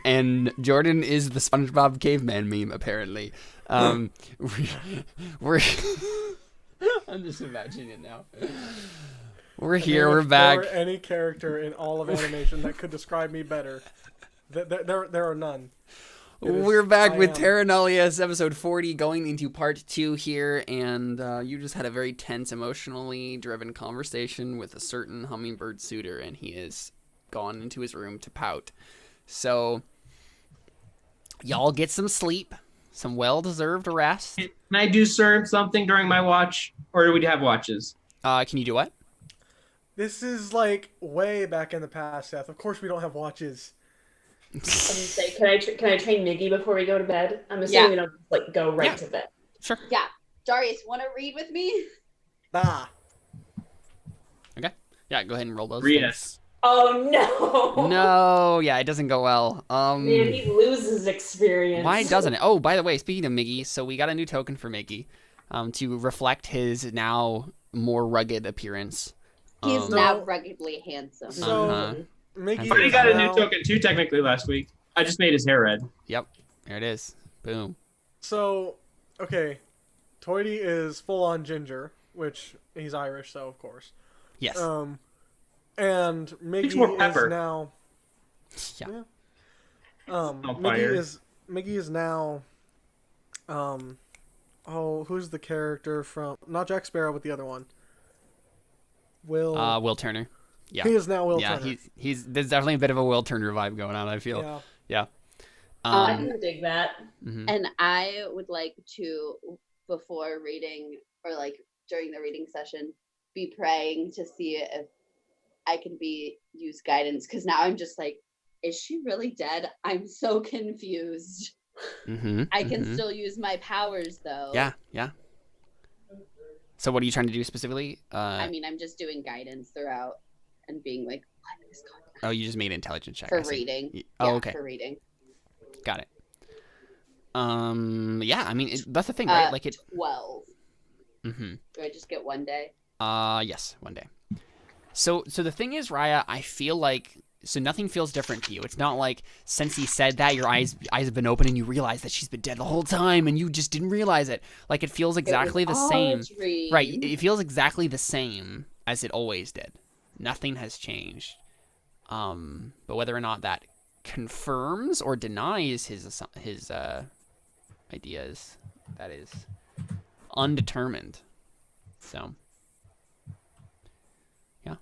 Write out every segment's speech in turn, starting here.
And Jordan is the SpongeBob caveman meme, apparently. We're I'm just imagining it now. We're here, we're back. There were any character in all of animation that could describe me better, there are none. We're back with Terra Nullius, episode 40, going into part 2 here, and you just had a very tense, emotionally driven conversation with a certain Hummingbird Suitor, and he has gone into his room to pout. So, y'all get some sleep, some well-deserved rest. Can I do something during my watch, or do we have watches? Can you do what? This is like way back in the past, Seth. Of course we don't have watches. Say, can I train Miggy before we go to bed? I'm assuming we don't like go right to bed. Sure. Yeah. Darius, want to read with me? Okay. Yeah, go ahead and roll those. Yes. Oh no. No, yeah, it doesn't go well. Man, he loses experience. Why doesn't it? Oh, by the way, speaking of Miggy, so we got a new token for Miggy, to reflect his now more rugged appearance. He's now ruggedly handsome. So, Miggy But he got a new token too, technically, last week. I just made his hair red. Yep, there it is. Boom. So, okay, Toity is full-on ginger, which he's Irish, so of course. Yes. And Miggy is now. Yeah. Miggy is now. Who's the character from? Not Jack Sparrow, but the other one. Will Turner. Yeah. He is now Will Turner. Yeah, he's there's definitely a bit of a Will Turner vibe going on, I feel. Yeah. I can dig that. Mm-hmm. And I would like to, before reading, or like during the reading session, be praying to see if I can use guidance, because now I'm just like, is she really dead? I'm so confused. Mm-hmm. I can still use my powers though. Yeah. So what are you trying to do specifically? I mean, I'm just doing guidance throughout and being like, what is going on? Oh, you just made an intelligence check. For reading. Okay. For reading. Got it. Yeah, I mean, that's the thing, right? Like 12. Mm-hmm. Do I just get one day? Yes, one day. So the thing is, Raia, I feel like, so nothing feels different to you. It's not like since he said that, your eyes have been open and you realize that she's been dead the whole time and you just didn't realize it. Like, it feels exactly the same. Right, it feels exactly the same as it always did. Nothing has changed. But whether or not that confirms or denies his ideas, that is undetermined. So, yeah.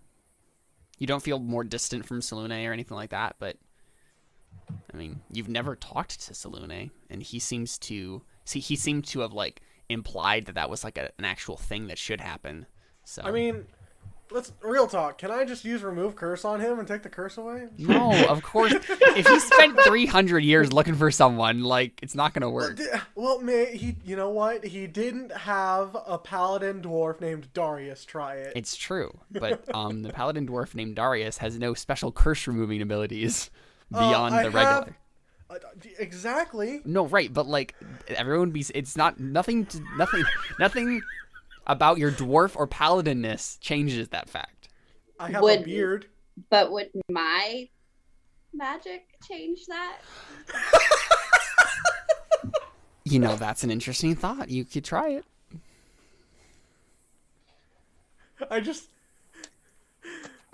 You don't feel more distant from Tzunuum or anything like that, but I mean, you've never talked to Tzunuum, and he seemed to have like implied that was like an actual thing that should happen. So I mean, let's real talk. Can I just use remove curse on him and take the curse away? No, of course. If he spent 300 years looking for someone, like, it's not gonna work. Well, you know what? He didn't have a paladin dwarf named Darius try it. It's true, but the paladin dwarf named Darius has no special curse removing abilities beyond the regular. Exactly. No, right, but like it's not nothing about your dwarf or paladinness changes that fact. I have a beard. But would my magic change that? You know, that's an interesting thought. You could try it.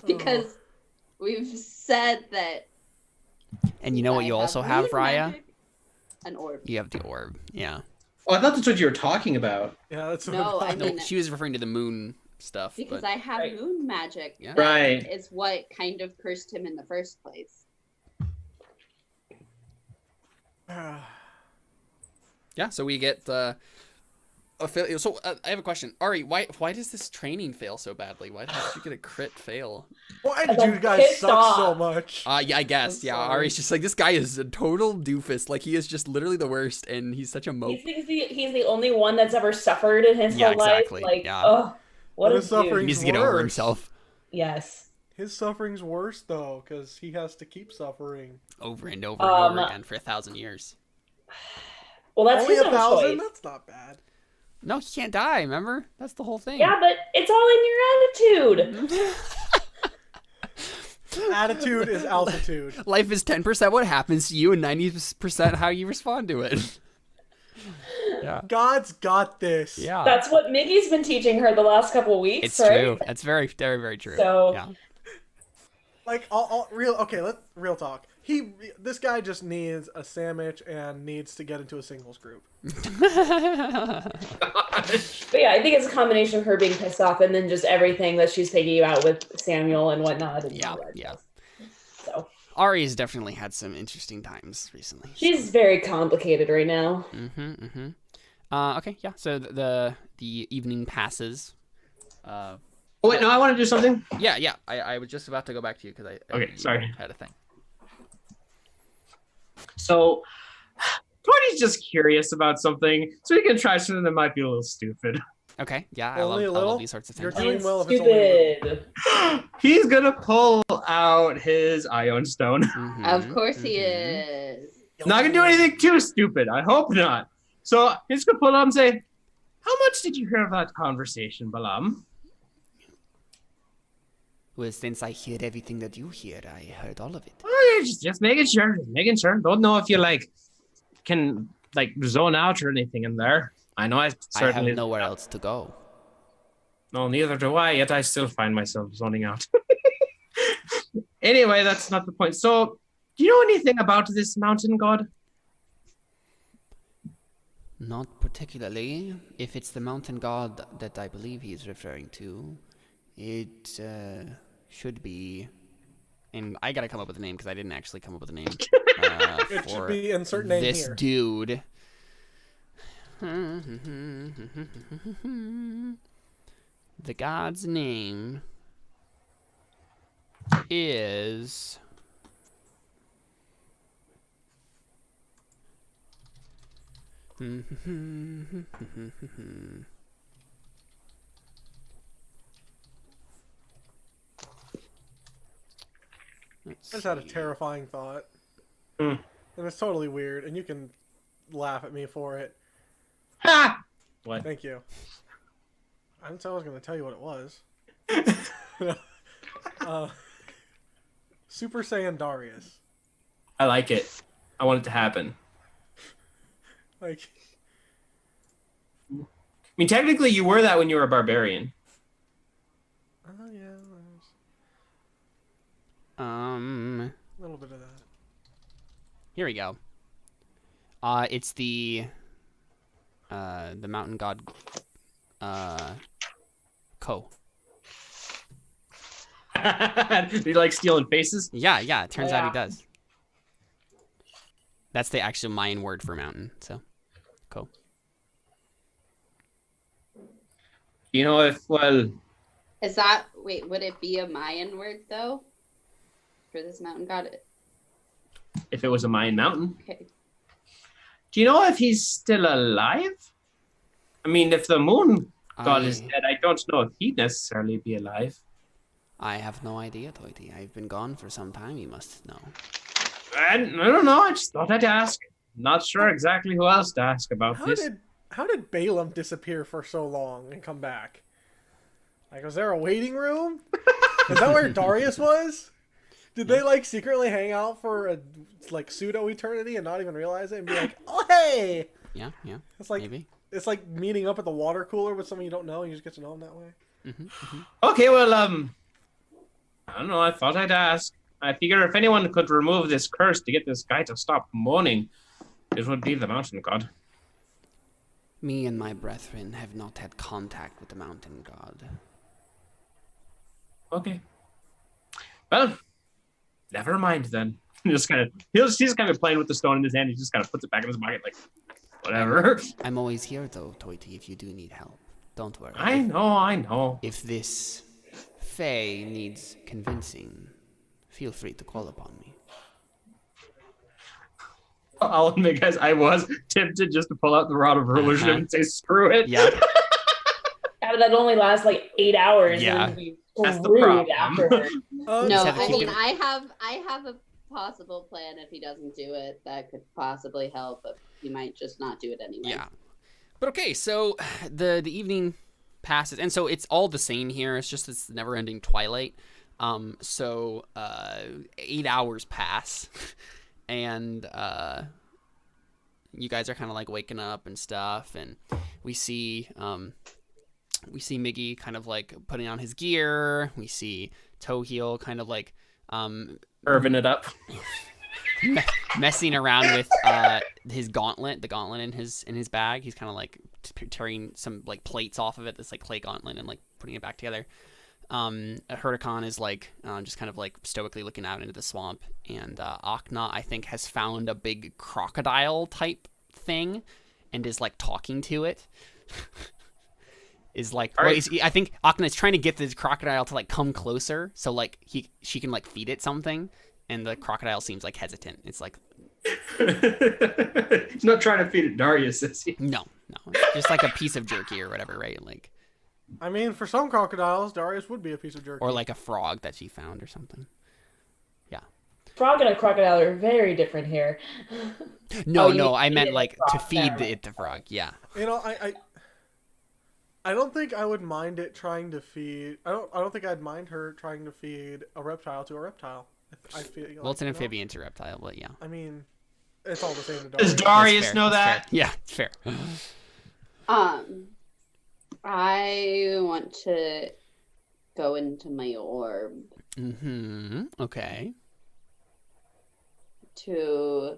Because we've said that. And you know what you also have, Raia? An orb. You have the orb, yeah. Oh, I thought that's what you were talking about. Yeah, that's what No, I mean, no, she was referring to the moon stuff. Because I have moon magic. Yeah. Right. Is what kind of cursed him in the first place. Yeah, so we get a fail. So I have a question, Ari. Why does this training fail so badly? Why did you get a crit fail? Why did you guys suck so much? Yeah, I guess. Yeah, Ari's just like, this guy is a total doofus. Like, he is just literally the worst, and he's such a mope. He thinks he's the only one that's ever suffered in his whole exactly. life. Like, yeah. What a suffering. dude. He needs to get over himself. Yes. His suffering's worse though, because he has to keep suffering over and over and over again for 1,000 years. Well, that's only his own 1,000. choice. That's not bad. No, he can't die. Remember, that's the whole thing. Yeah, but it's all in your attitude. Attitude is altitude. Life is 10% what happens to you and 90% how you respond to it. Yeah. God's got this. Yeah. That's what Miggy's been teaching her the last couple of weeks. It's right? true. That's very, very, very true. So- yeah. Like, real talk. This guy just needs a sandwich and needs to get into a singles group. But yeah, I think it's a combination of her being pissed off and then just everything that she's taking out with Samuel and whatnot. And all that stuff. So Ari's definitely had some interesting times recently. she's very complicated right now. Okay, yeah. So the evening passes. Oh, wait, no, I want to do something. Yeah. I was just about to go back to you because Okay, sorry. Had a thing. So, Courtney's just curious about something, so we can try something that might be a little stupid. Okay, yeah, I Only a love little? these sorts of You're things. doing well if it's only a little. Stupid. He's gonna pull out his Ion Stone. Mhm, Of course he mhm. is. Not gonna do anything too stupid. I hope not. So he's gonna pull it up and say, "How much did you hear of that conversation, Balaam?" Well, since I hear everything that you hear, I heard all of it. Oh, yeah, just making sure. Making sure. Don't know if you can zone out or anything in there. I know I certainly. I have nowhere else to go. No, neither do I. Yet I still find myself zoning out. Anyway, that's not the point. So, do you know anything about this mountain god? Not particularly. If it's the mountain god that I believe he's referring to, it should be. And I gotta come up with a name because I didn't actually come up with a name. It for should be insert name this here. dude. The god's name is. I just had a terrifying thought. Hmm. And it's totally weird, and you can laugh at me for it. Ha! What? Thank you. I didn't say I was going to tell you what it was. Super Saiyan Darius. I like it. I want it to happen. Like, I mean, technically, you were that when you were a barbarian. oh yeah, Um. a little bit of that. Here we go. It's the mountain god, Ko. Do you like stealing faces? Yeah, it turns out he Yeah. does. That's the actual Mayan word for mountain, so, Ko. You know, Is that wait? Would it be a Mayan word though? For this mountain god? if it was a Mayan mountain. Okay. Do you know if he's still alive? I mean, if the moon god is I- dead, I don't know if he'd necessarily be alive. I have no idea, Toity. I've been gone for some time, you must know. I don't know. I just thought I'd ask. Not sure exactly who else to ask about this. How did Balaam disappear for so long and come back? Like, was there a waiting room? Is that where Darius was? Did they like secretly hang out for a pseudo eternity and not even realize it and be like, oh hey? Yeah, It's like maybe. it's like meeting up at the water cooler with someone you don't know and you just get to know them that way. Okay, well, I don't know. I thought I'd ask. I figure if anyone could remove this curse to get this guy to stop moaning, it would be the mountain god. Me and my brethren have not had contact with the mountain god. Okay. Well, never mind then. He's kind of playing with the stone in his hand. He just kind of puts it back in his pocket, like, whatever. I'm always here, though, Toity, if you do need help. Don't worry. I know. If this Fae needs convincing, feel free to call upon me. I'll admit, guys, I was tempted just to pull out the Rod of Rulership and say, screw it. Yeah. That only lasts like 8 hours. Yeah. And be That's the screwed problem. afterwards. No, Just have to I keep mean, it- I have a possible plan if he doesn't do it that could possibly help, but he might just not do it anyway. Yeah. But okay, so the evening passes, and so it's all the same here. It's just this never-ending twilight. So 8 hours pass, and you guys are kind of like waking up and stuff, and we see Miggy kind of like putting on his gear. We see Toheel kind of like Irving it up. messing around with his gauntlet, the gauntlet in his bag. He's kind of like tearing some like plates off of it, this like clay gauntlet, and like putting it back together. Hurricane is like just kind of like stoically looking out into the swamp, and Akna, I think, has found a big crocodile type thing and is like talking to it. Is like, well, I think Akna is trying to get this crocodile to like come closer, so like she can like feed it something, and the crocodile seems like hesitant. It's like he's not trying to feed it Darius, is he? no, just like a piece of jerky or whatever, right? Like, I mean, for some crocodiles, Darius would be a piece of jerky. or like a frog that she found or something. Yeah. Frog and a crocodile are very different here. No, I meant like to feed it the frog. Yeah. You know, I don't think I would mind it trying to feed. I don't think I'd mind her trying to feed a reptile to a reptile. I feel like, Well, it's an amphibian to reptile, but yeah. I mean, it's all the same to Does Darius. Darius know that? Yeah, it's fair. I want to go into my orb Okay. to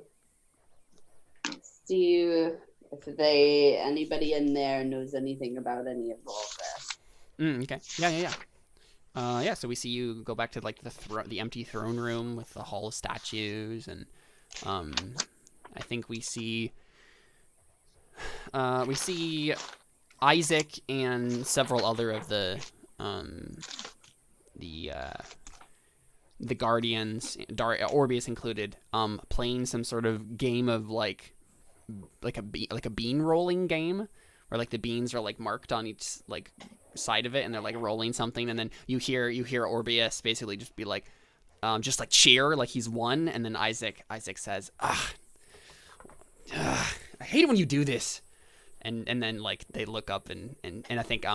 see if anybody in there knows anything about any of all this. Okay. Yeah. Yeah, so we see you go back to like the empty throne room with the hall of statues, and I think we see Isaac and several other of the guardians, Orbeus included, playing some sort of game of like a bean rolling game, where like the beans are like marked on each like side of it, and they're like rolling something, and then you hear Orbeus basically just be like, just like cheer like he's won, and then Isaac says, I hate it when you do this, and then like they look up and I think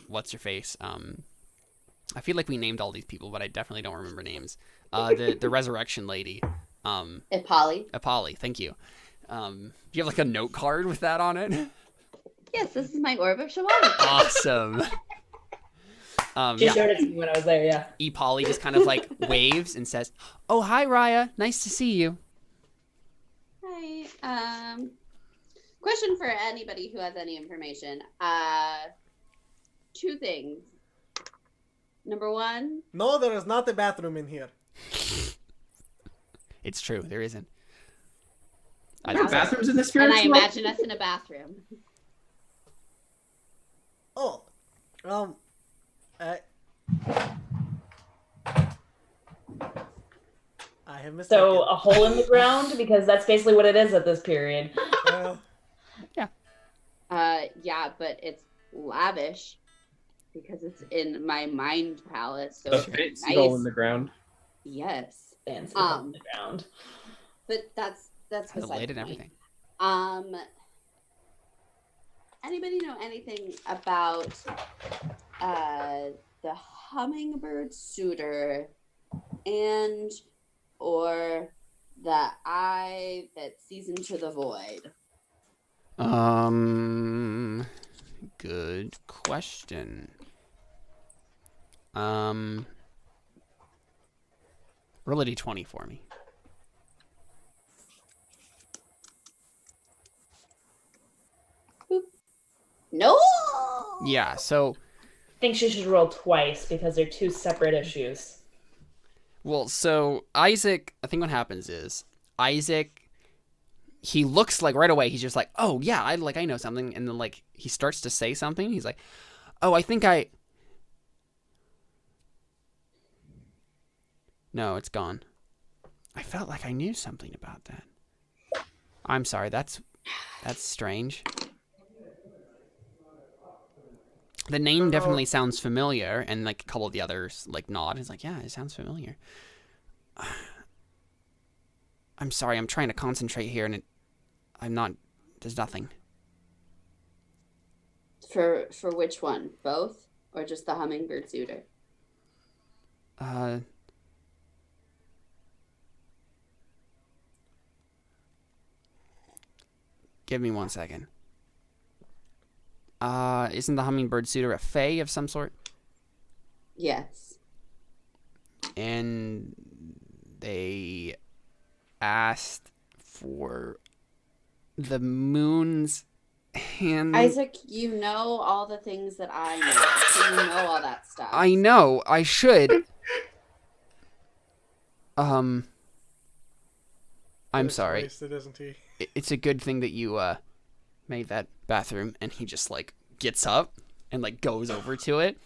what's your face, I feel like we named all these people, but I definitely don't remember names. The resurrection lady, Ipali. Thank you. Do you have like a note card with that on it? Yes, this is my orb of Shawani. Awesome. She showed it to me when I was there, yeah. Polly just kind of like waves and says, "Oh, hi, Raia. Nice to see you." Hi. Question for anybody who has any information. 2 things. Number 1. No, there is not a bathroom in here. It's true. There isn't. Are there bathrooms in the spirit And I world? imagine us in a bathroom. Oh, I have missed. So a hole in the ground, because that's basically what it is at this period. Yeah, but it's lavish because it's in my mind palace. So The it's fancy hole in the ground. Yes. Fancy hole in the ground. But that's Has a beside lid the and point. everything. Anybody know anything about the Hummingbird Suitor and or the eye that sees into the void? Good question. Roll a d20 for me. No. Yeah, so I think she should roll twice because they're 2 separate issues. well, so Isaac, I think what happens is Isaac, he looks like right away, he's just like, "Oh, yeah, I know something." And then like he starts to say something. He's like, "Oh, I think No, it's gone. I felt like I knew something about that. I'm sorry, that's strange. The name definitely sounds familiar," and like a couple of the others like nod. He's like, "Yeah, it sounds familiar." I'm sorry, I'm trying to concentrate here, and there's nothing. For which one? Both or just the Hummingbird Suitor? Give me 1 second. Isn't the Hummingbird Suitor a fae of some sort? Yes. And they asked for the moon's hand. Isaac, you know all the things that I know. So you know all that stuff. I know. I should. I'm He's sorry. wasted, isn't he? It's a good thing that you made that bathroom. And he just like gets up and like goes over to it.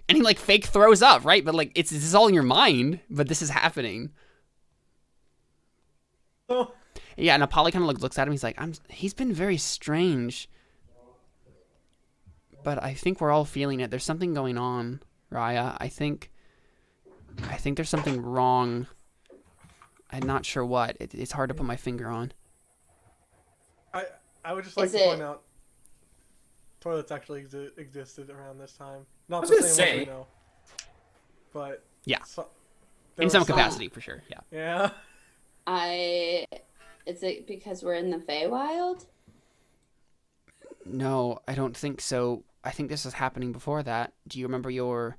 And he like fake throws up, right? But like this is all in your mind, but this is happening. Oh. Yeah, and Apolly kind of looks at him. He's like, he's been very strange. But I think we're all feeling it. There's something going on, Raia. I think there's something wrong. I'm not sure what. It's hard to put my finger on. I would just like to point out toilets actually existed around this time. Not the same ones we know. But yeah, so, in some capacity for sure. Yeah. Yeah. Is it because we're in the Feywild? No, I don't think so. I think this was happening before that. Do you remember your...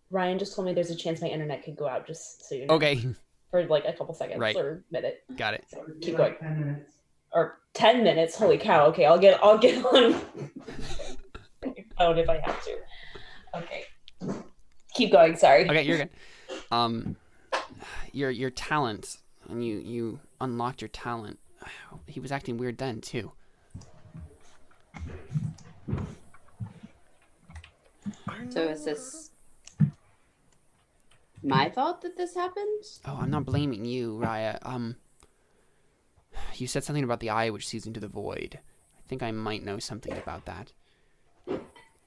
Ryan just told me there's a chance my internet could go out, just so you know. Okay. For like a couple seconds right. or a minute. Got it. So keep going. 10 minutes. Or 10 minutes. Holy cow. Okay, I'll get on my phone if I have to. Okay. Keep going, sorry. Okay, you're good. Your talent, and you unlocked your talent. He was acting weird then too. So is this my fault that this happened? Oh, I'm not blaming you, Raia. You said something about the eye which sees into the void. I think I might know something about that.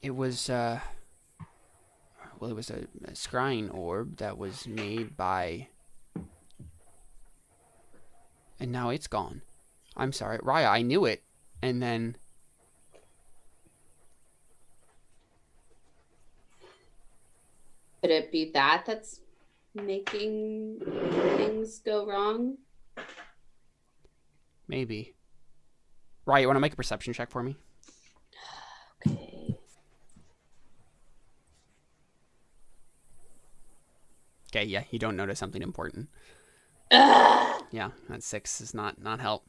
It was, well, it was a scrying orb that was made by... And now it's gone. I'm sorry. Raia, I knew it. And then... Could it be that's making things go wrong? Maybe. Raia, you want to make a perception check for me? Okay. Okay, yeah, you don't notice something important. Yeah, that 6 is not help.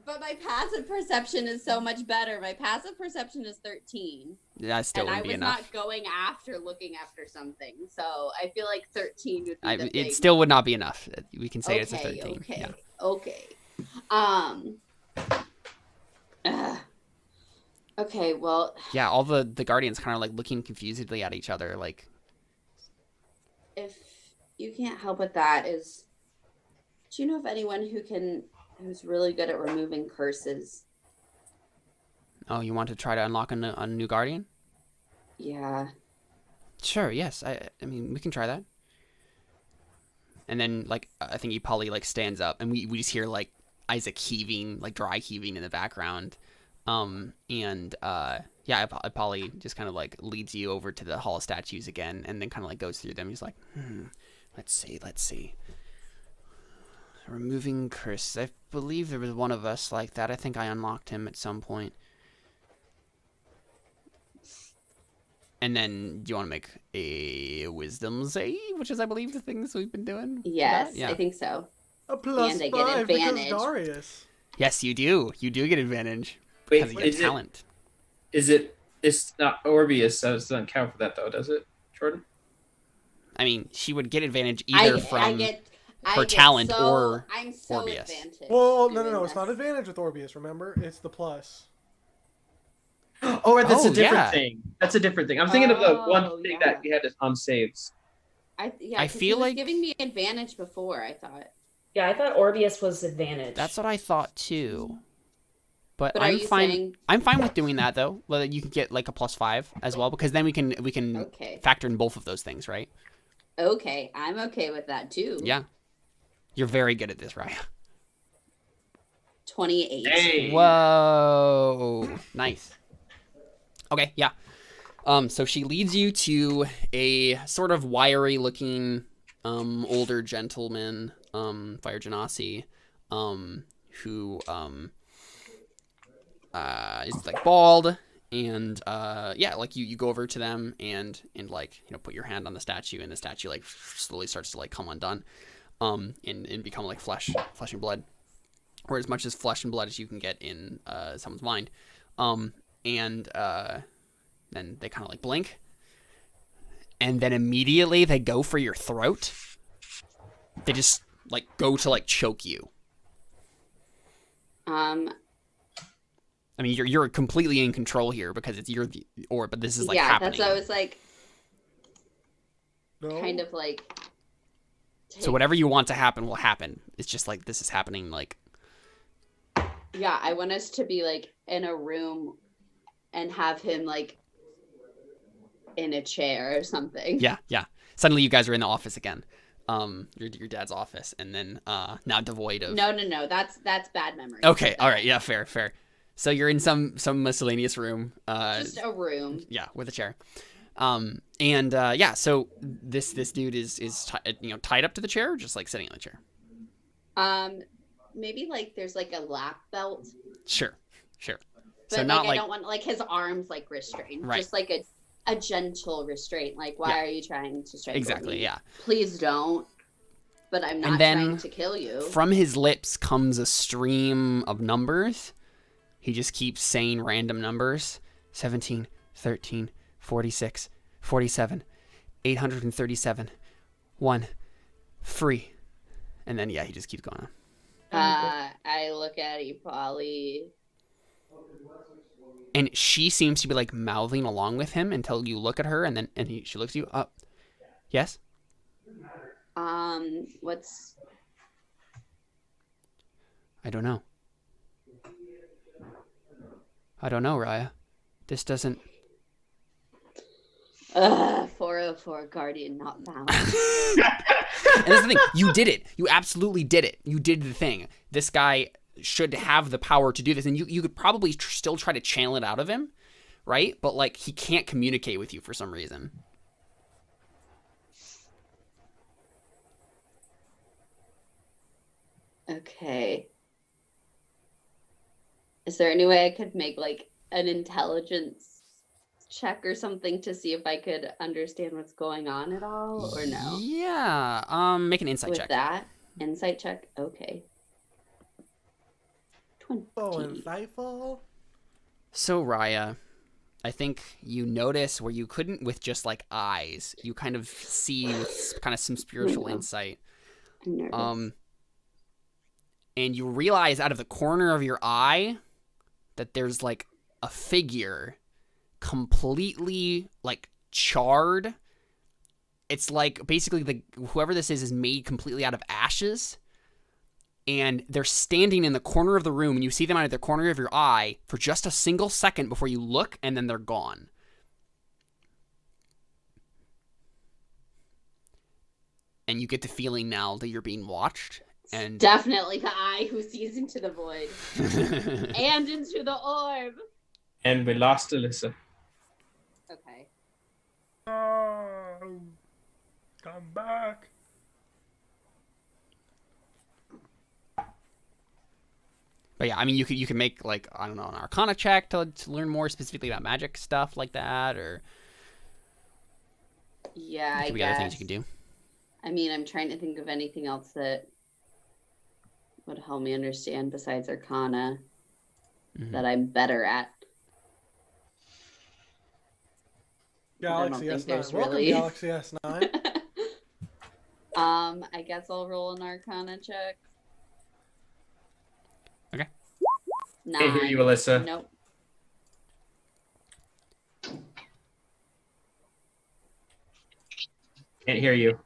But my passive perception is so much better. My passive perception is 13. That still wouldn't be enough. And I was not going after looking after something. So I feel like 13 would be the It big... still would not be enough. We can say it's a 13. Okay, yeah. okay. Okay, well... Yeah, all the Guardians kind of like looking confusedly at each other, like... If you can't help with that, do you know of anyone who's really good at removing curses? Oh, you want to try to unlock a new Guardian? Yeah. Sure, yes. I mean, we can try that. And then, like, I think Polly, like, stands up, and we just hear, like, Isaac heaving, like, dry heaving in the background. Yeah, Polly just kind of, like, leads you over to the Hall of Statues again, and then kind of, like, goes through them. He's like, let's see. Removing curses. I believe there was one of us like that. I think I unlocked him at some point. And then, do you want to make a wisdom save, which is, I believe, the things we've been doing? Yes, yeah. I think so. A plus and I 5 get because advantage. Darius. Yes, you do. You do get advantage. Wait, because you get talent. It's not Orbeus, so it doesn't count for that, though, does it, Jordan? I mean, she would get advantage either from her talent or I'm so Orbeus. advantaged. Well, no. It's not advantage with Orbeus, remember? It's the plus. Oh, right, that's Oh, a different yeah. thing. That's a different thing. I'm thinking of the one thing that we had on saves. I 'cause feel he was like- giving me advantage before, I thought. Yeah, I thought Orbeus was advantage. That's what I thought too. But Are I'm you fine. saying- I'm fine with doing that though. Well, you can get like a +5 as well, because then we can Okay. factor in both of those things, right? Okay, I'm okay with that too. Yeah. You're very good at this, Raia. 28. Hey. Whoa. Nice. Okay, yeah. So she leads you to a sort of wiry-looking, older gentleman, Fire Genasi, who is like bald, and yeah, like you go over to them and like put your hand on the statue, and the statue like slowly starts to like come undone, and become like flesh and blood, or as much as flesh and blood as you can get in someone's mind, and then they kind of like blink, and then immediately they go for your throat. They just like go to like choke you. I mean, you're completely in control here because it's but this is like happening. That's what I was like, No. kind of like. So whatever you want to happen will happen. It's just like this is happening. Like, yeah, I want us to be like in a room, and have him like in a chair or something. yeah. Suddenly you guys are in the office again. Your dad's office, and then now devoid of. No, that's bad memory. Okay, all right, yeah, fair. So you're in some miscellaneous room. Just a room. Yeah, with a chair. Yeah. So this dude is tied up to the chair, or just like sitting on the chair. Maybe like there's like a lap belt. Sure. But So like not I like don't want like his arms like restrained. Right. Just like a gentle restraint. Like why are you trying to strangle exactly, me? yeah. Please don't. But I'm not And then trying to kill you. From his lips comes a stream of numbers. He just keeps saying random numbers. 17, 13, 46, 47, 837, 1, free. And then, yeah, he just keeps going on. I look at you, Polly. And she seems to be, like, mouthing along with him until you look at her, and then she looks at you up. Yes? What's... I don't know. I don't know, Raia. This doesn't... 404 Guardian not found. And that's the thing. You did it. You absolutely did it. You did the thing. This guy should have the power to do this. And you could probably still try to channel it out of him, right? But, like, he can't communicate with you for some reason. Okay. Is there any way I could make, like, an intelligence check or something to see if I could understand what's going on at all, or no? Yeah. Make an insight With check. that? Insight check? Okay. 20. So insightful. So, Raia, I think you notice where you couldn't with just, like, eyes. You kind of see with kind of some spiritual insight. I'm nervous. And you realize out of the corner of your eye that there's, like, a figure completely, like, charred. It's like basically whoever this is made completely out of ashes, and they're standing in the corner of the room, and you see them out of the corner of your eye for just a single second before you look, and then they're gone. And you get the feeling now that you're being watched. And Definitely the eye who sees into the void and into the orb. And we lost Alyssa. Okay. Come back. But yeah, I mean, you can make, like, I don't know, an Arcana check to learn more specifically about magic stuff like that, or Yeah, there I could be guess. other things you can do. I mean, I'm trying to think of anything else that would help me understand besides Arcana that I'm better at. Galaxy think S9. there's Welcome, really- Galaxy S9. I guess I'll roll an Arcana check. Okay. Can't hear you, Alyssa. Nope. Can't hear you.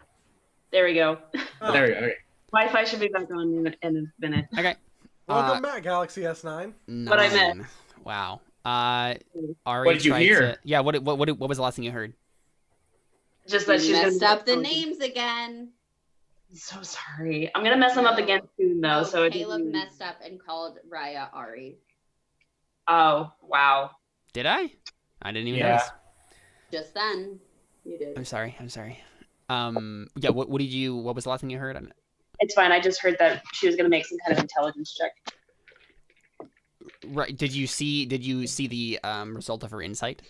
There we go. Oh, There we go. Okay. Wi-Fi should be back on in a minute. Okay. welcome back, Galaxy S9. What I meant. 9. Wow. Ari What did you tried hear? to- yeah. What was the last thing you heard? Just that she's Messed gonna up the names again. I'm so sorry. I'm gonna mess them up again soon though. No, So it Caleb didn't- messed up and called Raia Ari. Oh wow. Did I? I didn't even Yeah. notice. Just then, you did. I'm sorry. Yeah. What did you? What was the last thing you heard? It's fine. I just heard that she was going to make some kind of intelligence check. Right. Did you see the result of her insight?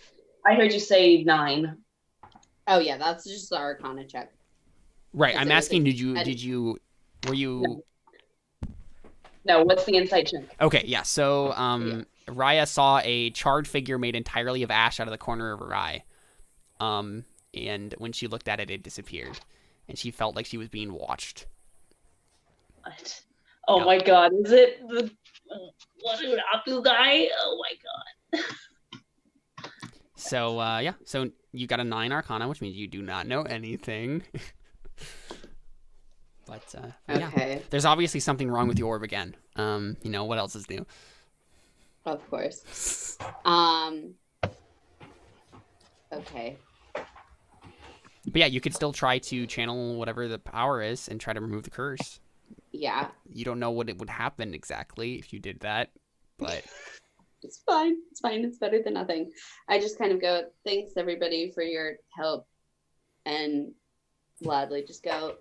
I heard you say 9. Oh yeah, that's just the Arcana check. Right. Because I'm it was asking. a- Were you? No, what's the insight check? Okay. Yeah. So Raia saw a charred figure made entirely of ash out of the corner of her eye. And when she looked at it, it disappeared, and she felt like she was being watched. What? Oh my god, is it the Apu guy? Oh my god. So, yeah. So you got a 9 Arcana, which means you do not know anything. But, Okay. yeah. There's obviously something wrong with the orb again. What else is new? Of course. Okay. But yeah, you could still try to channel whatever the power is and try to remove the curse. Yeah. You don't know what it would happen exactly if you did that, but... It's fine. It's fine. It's better than nothing. I just kind of go, thanks everybody for your help. And gladly just go,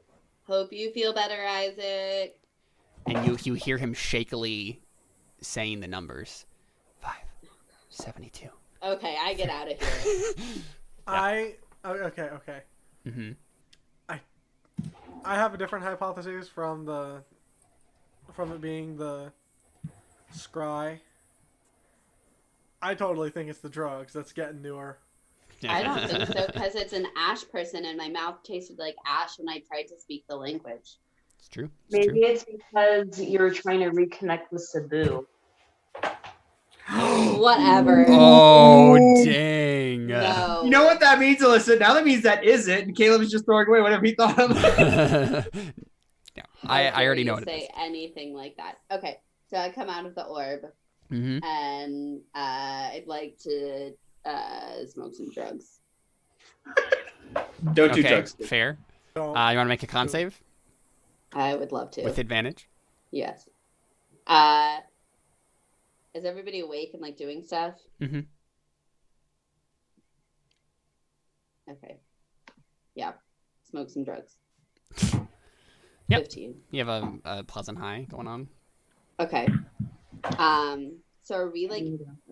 hope you feel better, Isaac. And you hear him shakily saying the numbers. 5, 72. Okay, I get out of here. Okay. Mm-hmm. I have a different hypothesis from it being the scry. I totally think it's the drugs that's getting to her. I don't think so, because it's an ash person and my mouth tasted like ash when I tried to speak the language. It's true. Maybe it's because you're trying to reconnect with Cebu. Whatever. Oh, dang. No. You know what that means, Alyssa? Now that means that is it, and Caleb is just throwing away whatever he thought of. Yeah, I already know what it is. Say anything like that. Okay, so I come out of the orb, Mm-hmm. and I'd like to smoke some drugs. Don't do Okay, drugs. fair. So, You want to make a con save I would love to. with advantage? Yes. Is everybody awake and like doing stuff? Mm-hmm. Okay. Yeah. Smoke some drugs. Yep. 15. You have a pleasant high going on. Okay. So are we like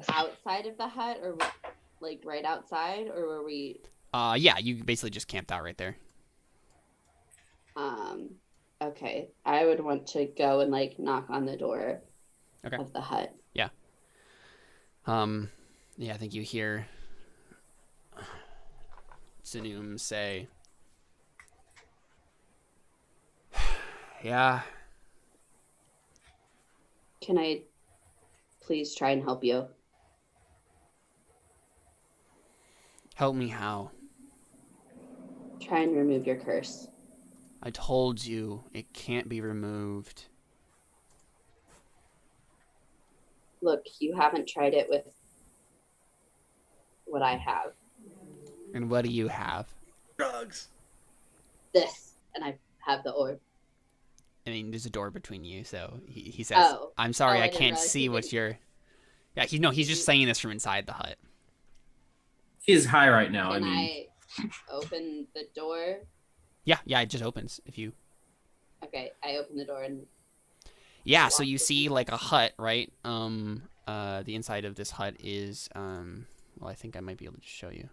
outside of the hut, or like right outside, or were we? Yeah, you basically just camped out right there. Okay. I would want to go and like knock on the door Okay. of the hut. Yeah, I think you hear Tzunuum say, yeah, Can I please try and help you? help me how? Try and remove your curse. I told you it can't be removed. Look, you haven't tried it with what I have. And what do you have? drugs. This, and I have the orb. I mean, there's a door between you, so he says, Oh. I'm sorry, Oh, I I didn't can't realize see he what did. you're... Yeah, he's just saying this from inside the hut. He's high right now. Can I mean, I open the door? Yeah, it just opens if you... Okay, I open the door and Yeah, so you see like a hut, right? The inside of this hut is, well, I think I might be able to show you.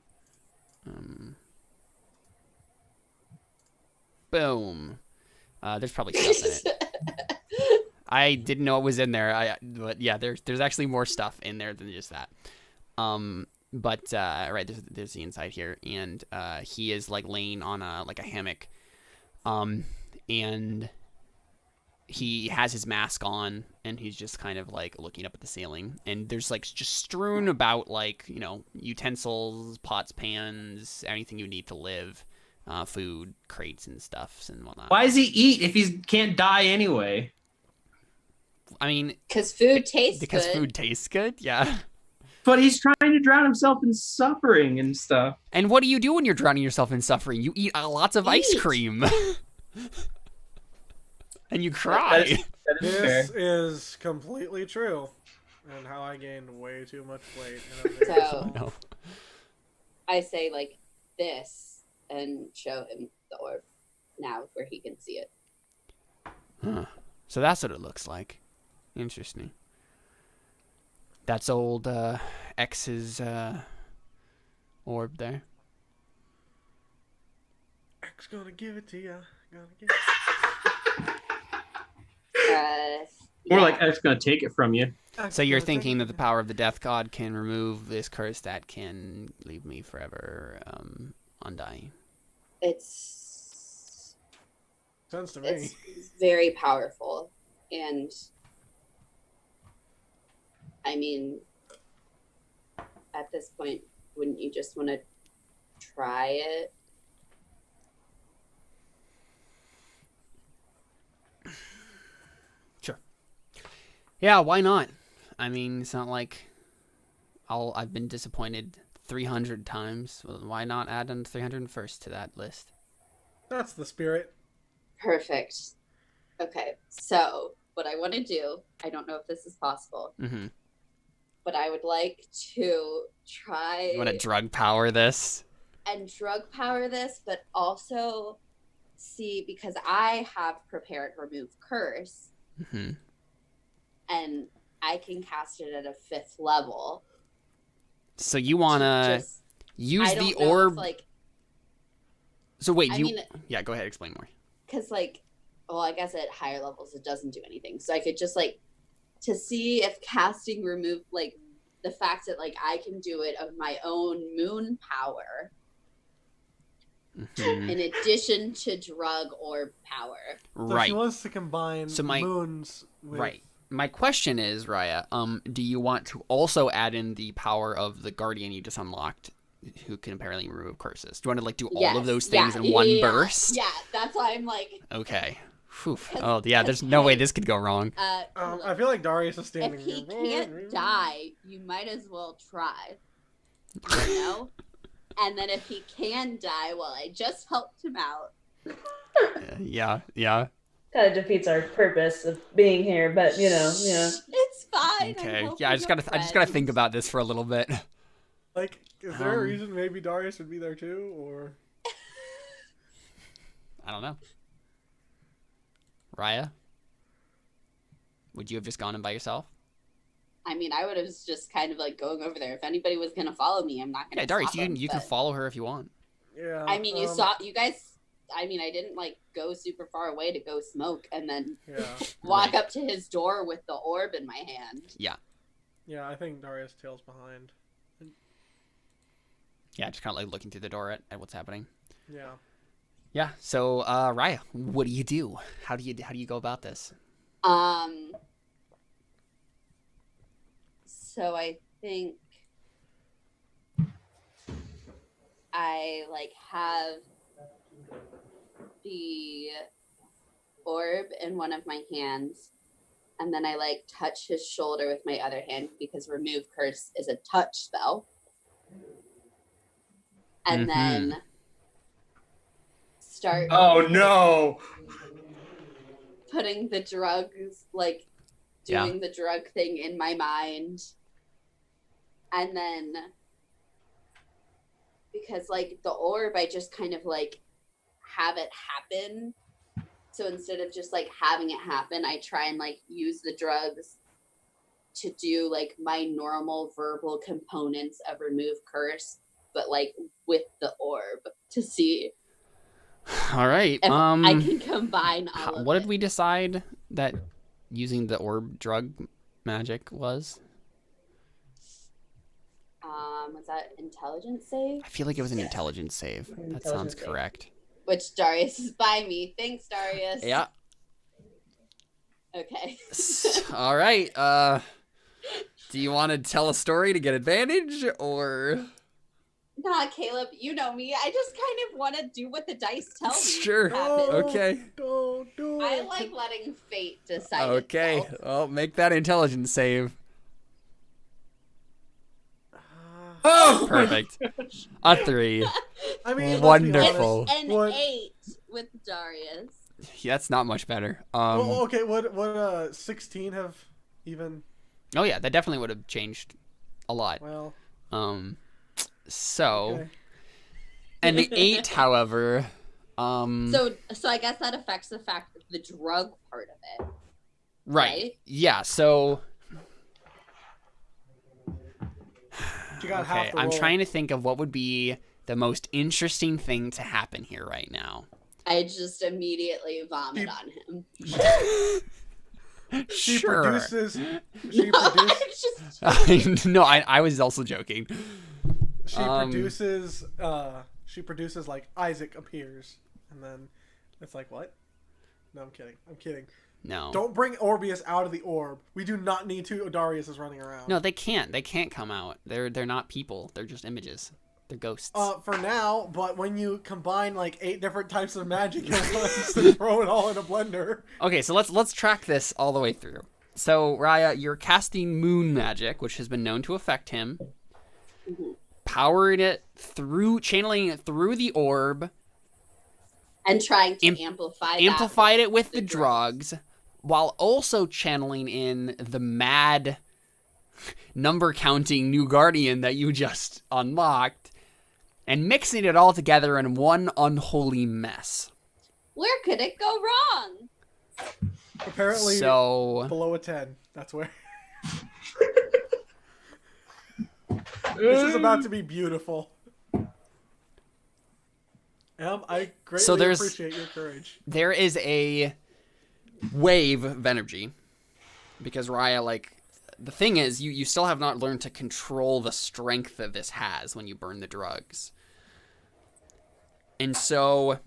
Boom. There's probably stuff in it. I didn't know it was in there. But yeah, there's actually more stuff in there than just that. Right, there's the inside here, and he is like laying on a hammock, and he has his mask on, and he's just kind of like looking up at the ceiling, and there's like just strewn about like, utensils, pots, pans, anything you need to live, food, crates and stuffs and whatnot. why does he eat if he can't die anyway? I mean, because food tastes because good. food tastes good, yeah. But he's trying to drown himself in suffering and stuff. And what do you do when you're drowning yourself in suffering? You eat lots of ice Eat. cream. And you cry. That is fair. This is completely true. And how I gained way too much weight. In a very So- small- No. I say like this and show him the orb now where he can see it. Huh. So that's what it looks like. Interesting. That's old X's orb there. X gonna give it to ya. Gonna give it. More Yeah. like X gonna take it from you. X So you're gonna thinking that take the power of the death god can remove this curse that can leave me forever undying. It's Sounds to me. it's very powerful, and I mean, at this point, wouldn't you just want to try it? Sure. Yeah, why not? I mean, it's not like I've been disappointed 300 times. Well, why not add an 301st to that list? That's the spirit. Perfect. Okay, so what I want to do, I don't know if this is possible, Mm-hmm. but I would like to try You want to drug power this? and drug power this, but also see, because I have prepared remove curse, Mm-hmm. and I can cast it at a 5th level. So you want to Just- use I don't the know if, orb? like, So wait, I you... mean, Yeah, go ahead, explain more. because like, well, I guess at higher levels it doesn't do anything. So I could just like to see if casting remove, like the fact that like I can do it of my own moon power Mhm. in addition to drug orb power. So Right. she wants to combine So my- moons with... Right. My question is, Raia, do you want to also add in the power of the guardian you just unlocked, who can apparently remove curses? Do you want to like do all of Yes, those things yeah, in one yeah, burst? Yeah, that's why I'm like, Okay. Whew. Oh yeah, there's no way this could go wrong. I feel like Darius is standing if he here. can't die, you might as well try. You know? And then if he can die, well, I just helped him out. Yeah. Kind of defeats our purpose of being here, but It's fine. Okay. I'm Yeah, I just gotta helping think a about this for a little bit. Like, is there a Um, reason maybe Darius would be there too, or... I don't know. Raia, would you have just gone in by yourself? I mean, I would have just kind of like going over there. If anybody was gonna follow me, I'm not gonna. Yeah, Darius, stop them, you can but- follow her if you want. Yeah. I mean, you guys. I mean, I didn't like go super far away to go smoke and then Yeah. walk Right. up to his door with the orb in my hand. Yeah, I think Darius tails behind. Yeah, just kind of like looking through the door at what's happening. Yeah. Yeah. So, Raia, what do you do? How do you go about this? So I think I like have the orb in one of my hands, and then I like touch his shoulder with my other hand because remove curse is a touch spell. And then start Oh no! putting the drugs, like doing the drug thing in my mind. And then, because like the orb, I just kind of like have it happen. So instead of just like having it happen, I try and like use the drugs to do like my normal verbal components of remove curse, but like with the orb to see All right. if I can combine all of what it. did we decide that using the orb drug magic was? Was that intelligence save? I feel like it was an intelligence save. That sounds Intelligence save. correct. Which Darius is by me. Thanks, Darius. Yeah. Okay. All right. Do you want to tell a story to get advantage, or? Nah, Caleb, you know me. I just kind of want to do what the dice tell me. Sure. happens. Okay. Don't do it. I like letting fate decide. Okay. itself. Well, make that intelligence save. Oh! Perfect. A 3. I mean, let's be Wonderful. honest. An What- 8 with Darius. Yeah, that's not much better. Well, okay, would 16 have even? Oh yeah, that definitely would have changed a lot. Well, So, Okay. and the 8, however, So I guess that affects the fact that the drug part of it. Right? Yeah, so You got half okay, the I'm roll. trying to think of what would be the most interesting thing to happen here right now. I just immediately vomit on him. She Sure. produces. She No, produces. I'm just No, I was also joking. She produces. She produces like Isaac appears, and then it's like what? No, I'm kidding. I'm kidding. No. Don't bring Orbeus out of the orb. We do not need two Dariuses running around. No, they can't. They can't come out. They're not people. They're just images. They're ghosts. For now, but when you combine like 8 different types of magic at once and throw it all in a blender. Okay, so let's track this all the way through. So, Raia, you're casting moon magic, which has been known to affect him. Powering it through, channeling it through the orb. and trying to amplify Amplified it with the drugs, while also channeling in the mad number counting new guardian that you just unlocked, and mixing it all together in one unholy mess. Where could it go wrong? Apparently, So below a 10. That's where. This is about to be beautiful. I greatly appreciate your courage. there is a wave of energy, because Raia, like, the thing is, you still have not learned to control the strength that this has when you burn the drugs. And so I'm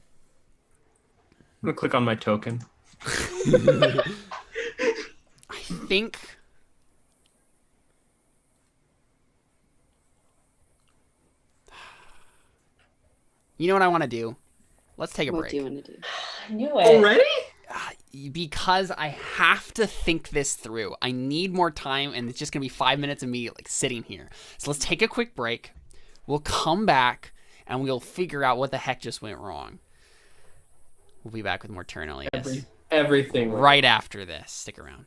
gonna click on my token. I think you know what I want to do? Let's take a What break. do you want to do? I knew it. Already? Because I have to think this through. I need more time, and it's just going to be 5 minutes of me like sitting here. So let's take a quick break. We'll come back, and we'll figure out what the heck just went wrong. We'll be back with more Terra Nullius Everything. right after this. Stick around.